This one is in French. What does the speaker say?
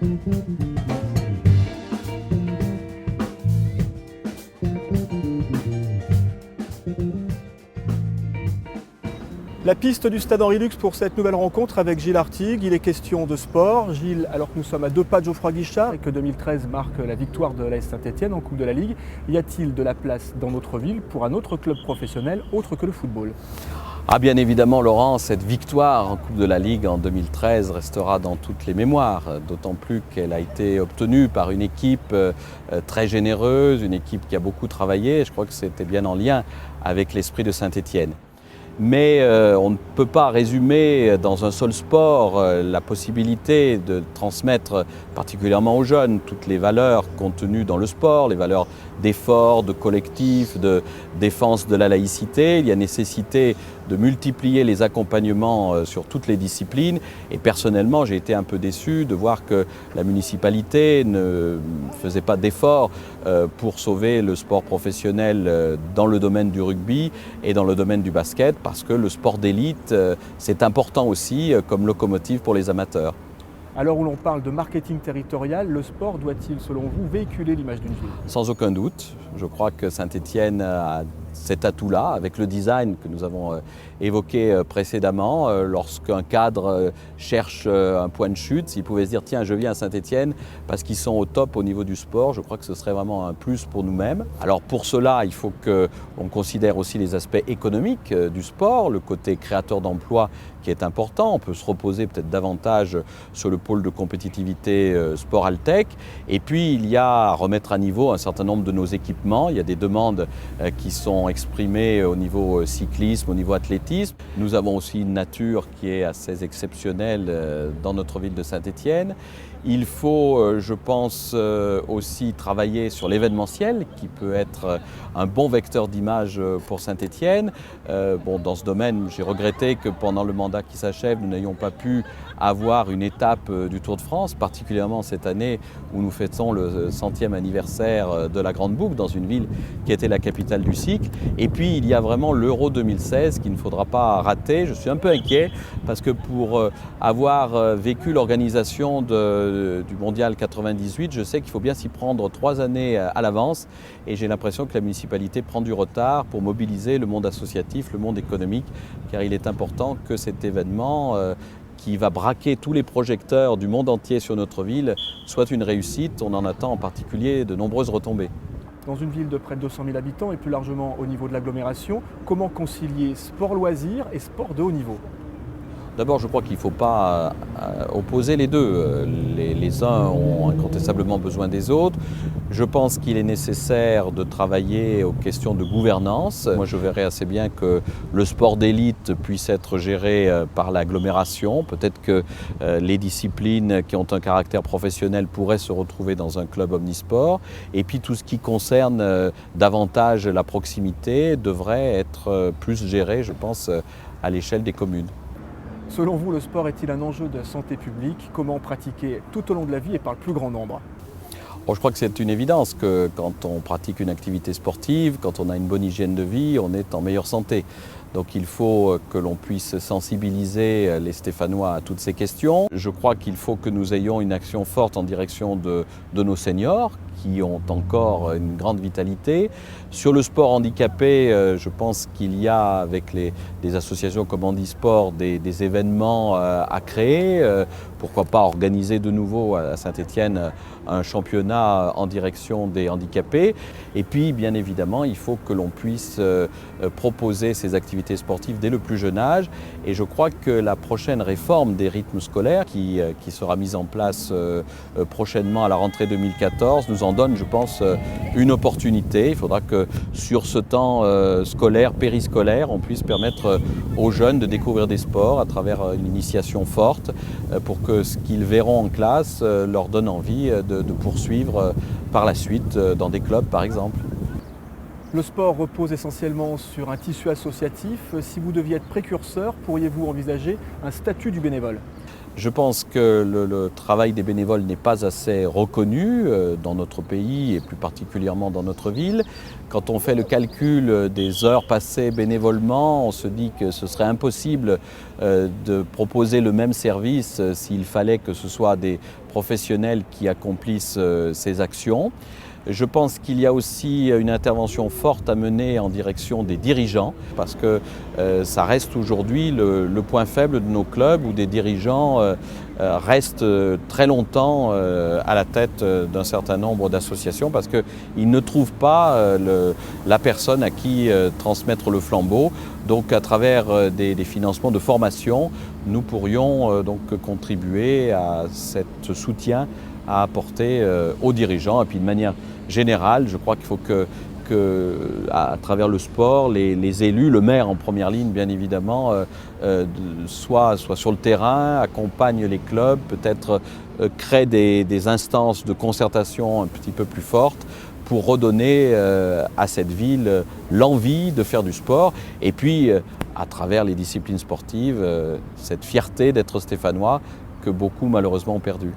La piste du Stade Henri Lux pour cette nouvelle rencontre avec Gilles Artigues. Il est question de sport. Gilles, alors que nous sommes à 2 pas de Geoffroy Guichard et que 2013 marque la victoire de l'AS Saint-Étienne en Coupe de la Ligue, y a-t-il de la place dans notre ville pour un autre club professionnel autre que le football ? Ah bien évidemment Laurent, cette victoire en Coupe de la Ligue en 2013 restera dans toutes les mémoires, d'autant plus qu'elle a été obtenue par une équipe très généreuse, une équipe qui a beaucoup travaillé. Je crois que c'était bien en lien avec l'esprit de Saint-Étienne. Mais on ne peut pas résumer dans un seul sport la possibilité de transmettre particulièrement aux jeunes toutes les valeurs contenues dans le sport, les valeurs d'effort, de collectif, de défense de la laïcité. Il y a nécessité de multiplier les accompagnements sur toutes les disciplines. Et personnellement, j'ai été un peu déçu de voir que la municipalité ne faisait pas d'efforts pour sauver le sport professionnel dans le domaine du rugby et dans le domaine du basket, parce que le sport d'élite, c'est important aussi comme locomotive pour les amateurs. À l'heure où l'on parle de marketing territorial, le sport doit-il, selon vous, véhiculer l'image d'une ville ? Sans aucun doute. Je crois que Saint-Étienne a cet atout-là, avec le design que nous avons évoqué précédemment. Lorsqu'un cadre cherche un point de chute, s'il pouvait se dire « tiens, je viens à Saint-Étienne parce qu'ils sont au top au niveau du sport », je crois que ce serait vraiment un plus pour nous-mêmes. Alors pour cela, il faut qu'on considère aussi les aspects économiques du sport, le côté créateur d'emplois qui est important. On peut se reposer peut-être davantage sur le pôle de compétitivité sport Altec. Et puis il y a à remettre à niveau un certain nombre de nos équipements. Il y a des demandes qui sont exprimées au niveau cyclisme, au niveau athlétisme. Nous avons aussi une nature qui est assez exceptionnelle dans notre ville de Saint-Étienne. Il faut, je pense, aussi travailler sur l'événementiel qui peut être un bon vecteur d'image pour Saint-Étienne. Dans ce domaine, j'ai regretté que pendant le mandat qui s'achève, nous n'ayons pas pu avoir une étape du Tour de France, particulièrement cette année où nous fêtons le 100e anniversaire de la Grande Boucle dans une ville qui était la capitale du cycle. Et puis il y a vraiment l'Euro 2016 qu'il ne faudra pas rater. Je suis un peu inquiet parce que pour avoir vécu l'organisation du Mondial 98, je sais qu'il faut bien s'y prendre 3 années à l'avance et j'ai l'impression que la municipalité prend du retard pour mobiliser le monde associatif, le monde économique, car il est important que cet événement qui va braquer tous les projecteurs du monde entier sur notre ville soit une réussite. On en attend en particulier de nombreuses retombées. Dans une ville de près de 200 000 habitants et plus largement au niveau de l'agglomération, comment concilier sport-loisirs et sport de haut niveau ? D'abord, je crois qu'il ne faut pas opposer les deux. Les uns ont incontestablement besoin des autres. Je pense qu'il est nécessaire de travailler aux questions de gouvernance. Moi, je verrais assez bien que le sport d'élite puisse être géré par l'agglomération. Peut-être que les disciplines qui ont un caractère professionnel pourraient se retrouver dans un club omnisport. Et puis tout ce qui concerne davantage la proximité devrait être plus géré, je pense, à l'échelle des communes. Selon vous, le sport est-il un enjeu de santé publique ? Comment pratiquer tout au long de la vie et par le plus grand nombre ? Je crois que c'est une évidence que quand on pratique une activité sportive, quand on a une bonne hygiène de vie, on est en meilleure santé. Donc il faut que l'on puisse sensibiliser les Stéphanois à toutes ces questions. Je crois qu'il faut que nous ayons une action forte en direction de nos seniors qui ont encore une grande vitalité. Sur le sport handicapé, je pense qu'il y a avec les associations comme Handisport des événements à créer. Pourquoi pas organiser de nouveau à Saint-Étienne un championnat en direction des handicapés. Et puis bien évidemment, il faut que l'on puisse proposer ces activités sportives dès le plus jeune âge. Et je crois que la prochaine réforme des rythmes scolaires qui sera mise en place prochainement à la rentrée 2014 nous en donne, je pense, une opportunité. Il faudra que sur ce temps scolaire, périscolaire, on puisse permettre aux jeunes de découvrir des sports à travers une initiation forte pour que ce qu'ils verront en classe leur donne envie de poursuivre par la suite dans des clubs par exemple. Le sport repose essentiellement sur un tissu associatif. Si vous deviez être précurseur, pourriez-vous envisager un statut du bénévole ? Je pense que le travail des bénévoles n'est pas assez reconnu dans notre pays et plus particulièrement dans notre ville. Quand on fait le calcul des heures passées bénévolement, on se dit que ce serait impossible de proposer le même service s'il fallait que ce soit des professionnels qui accomplissent ces actions. Je pense qu'il y a aussi une intervention forte à mener en direction des dirigeants parce que ça reste aujourd'hui le point faible de nos clubs où des dirigeants restent très longtemps à la tête d'un certain nombre d'associations parce qu'ils ne trouvent pas la personne à qui transmettre le flambeau. Donc à travers des financements de formation, nous pourrions donc contribuer à ce soutien à apporter aux dirigeants et puis de manière générale, je crois qu'il faut à travers le sport, les élus, le maire en première ligne bien évidemment, soit sur le terrain, accompagnent les clubs, peut-être créent des instances de concertation un petit peu plus fortes pour redonner à cette ville l'envie de faire du sport et puis à travers les disciplines sportives, cette fierté d'être stéphanois que beaucoup malheureusement ont perdu.